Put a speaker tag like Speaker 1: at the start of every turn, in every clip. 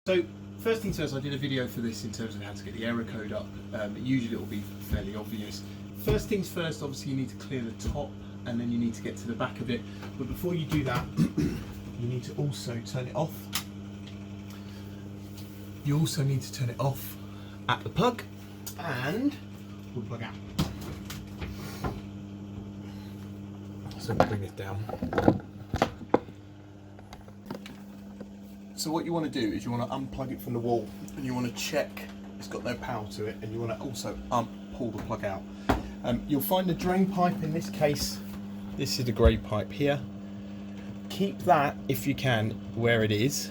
Speaker 1: So first things first, I did a video for this in terms of how to get the error code up. Usually it will be fairly obvious. First things first, obviously you need to clear the top and then you need to get to the back of it. But before you do that, you need to also turn it off. You also need to turn it off at the plug and pull the plug out. So bring it down. So what you want to do is you want to unplug it from the wall and you want to check it's got no power to it, and you want to also pull the plug out. You'll find the drain pipe, in this case, this is the grey pipe here. Keep that, if you can, where it is,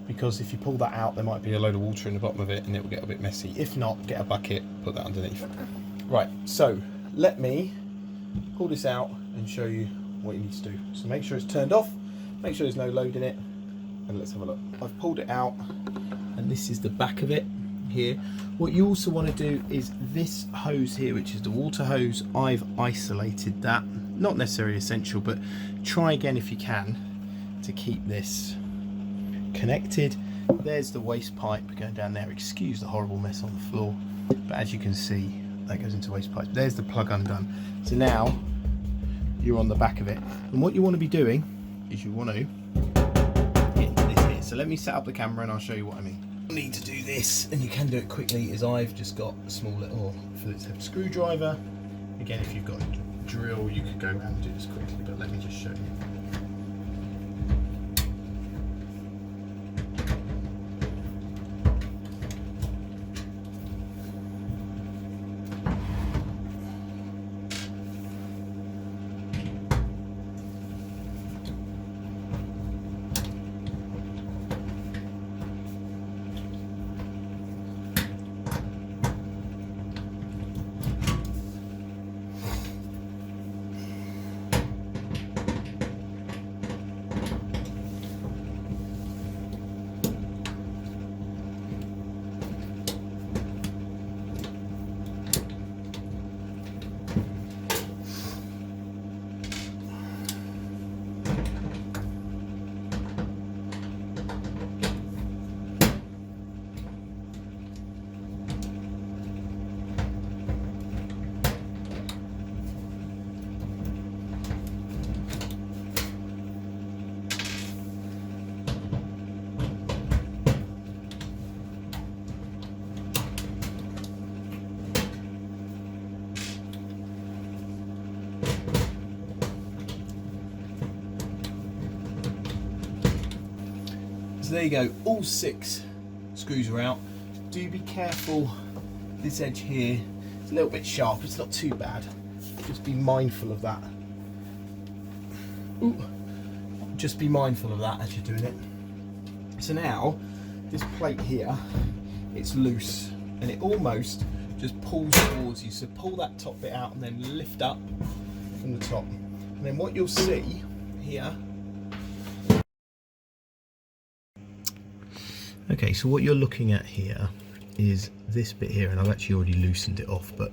Speaker 1: because if you pull that out there might be a load of water in the bottom of it and it will get a bit messy. If not, get a bucket, put that underneath. Right, so let me pull this out and show you what you need to do. So make sure it's turned off, make sure there's no load in it, and let's have a look. I've pulled it out and this is the back of it here. What you also want to do is this hose here, which is the water hose, I've isolated that. Not necessarily essential, but try again if you can to keep this connected. There's the waste pipe going down there. Excuse the horrible mess on the floor, but as you can see, that goes into waste pipe. There's the plug undone. So now you're on the back of it, and what you want to be doing is you want to hit this here. So let me set up the camera and I'll show you what I mean. You need to do this, and you can do it quickly, as I've just got a small little Phillips head screwdriver. Again, if you've got a drill, you could go around and do this quickly, but let me just show you. So there you go, all 6 screws are out. Do be careful, this edge here is a little bit sharp, it's not too bad. Just be mindful of that. Ooh. Just be mindful of that as you're doing it. So now, this plate here, it's loose and it almost just pulls towards you. So pull that top bit out and then lift up from the top. And then what you'll see here, okay, so what you're looking at here is this bit here, and I've actually already loosened it off, but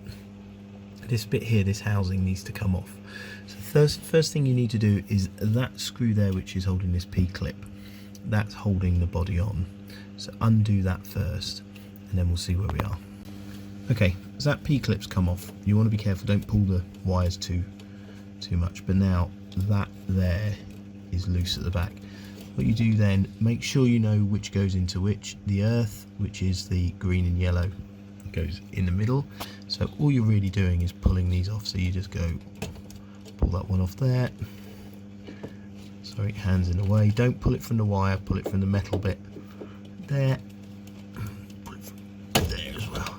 Speaker 1: this bit here, this housing needs to come off. So first thing you need to do is that screw there, which is holding this P-clip, that's holding the body on. So undo that first, and then we'll see where we are. Okay, so that P-clip's come off. You want to be careful, don't pull the wires too much, but now that there is loose at the back. What you do then, make sure you know which goes into which. The earth, which is the green and yellow, goes in the middle. So all you're really doing is pulling these off. So you just go, pull that one off there. Sorry, hands in the way. Don't pull it from the wire, pull it from the metal bit there. Pull it from there as well.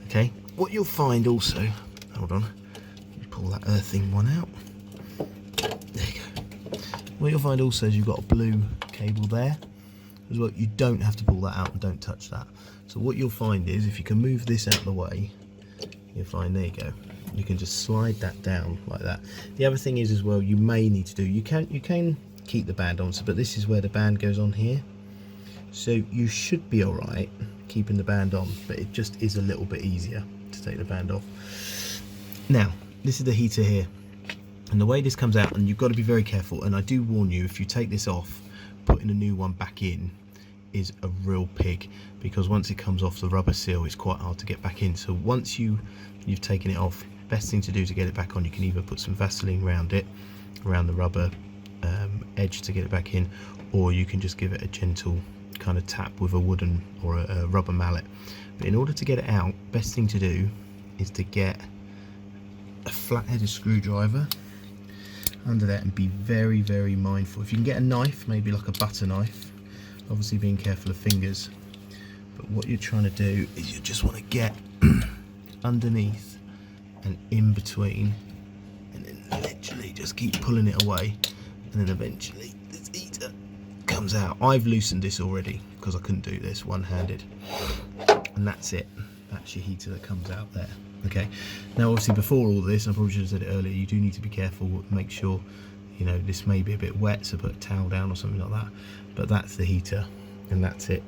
Speaker 1: Okay, what you'll find also, hold on, pull that earthing one out. There you go. What you'll find also is you've got a blue cable there as well. You don't have to pull that out and don't touch that. So what you'll find is if you can move this out of the way, you'll find, there you go, you can just slide that down like that. The other thing is as well, you may need to do, you can keep the band on, but this is where the band goes on here. So you should be all right keeping the band on, but it just is a little bit easier to take the band off. Now, this is the heater here. And the way this comes out, and you've got to be very careful, and I do warn you, if you take this off, putting a new one back in is a real pig, because once it comes off the rubber seal, it's quite hard to get back in. So once you've taken it off, best thing to do to get it back on, you can either put some Vaseline around it, around the rubber edge to get it back in, or you can just give it a gentle kind of tap with a wooden or a rubber mallet. But in order to get it out, best thing to do is to get a flat-headed screwdriver under that, and be very, very mindful. If you can get a knife, maybe like a butter knife, obviously being careful of fingers, but what you're trying to do is you just want to get underneath and in between, and then literally just keep pulling it away, and then eventually this heater comes out. I've loosened this already because I couldn't do this one-handed, and that's it. That's your heater that comes out there. Okay, now obviously before all this, I probably should have said it earlier, you do need to be careful, make sure, you know, this may be a bit wet, so put a towel down or something like that. But that's the heater, and that's it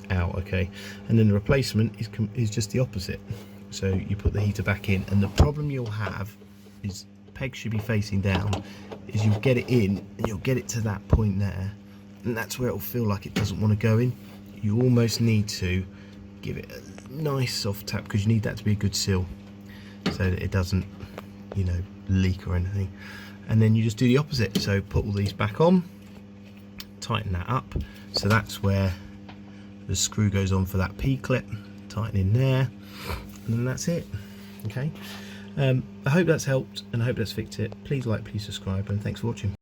Speaker 1: out. Okay, and then the replacement is just the opposite. So you put the heater back in, and the problem you'll have is pegs should be facing down, is you'll get it in and you'll get it to that point there, and that's where it'll feel like it doesn't want to go in. You almost need to give it a nice soft tap, because you need that to be a good seal, so that it doesn't, you know, leak or anything. And then you just do the opposite. So put all these back on, tighten that up, so that's where the screw goes on for that P-clip, tighten in there, and then that's it. Okay, I hope that's helped, and I hope that's fixed it. Please like, please subscribe, and thanks for watching.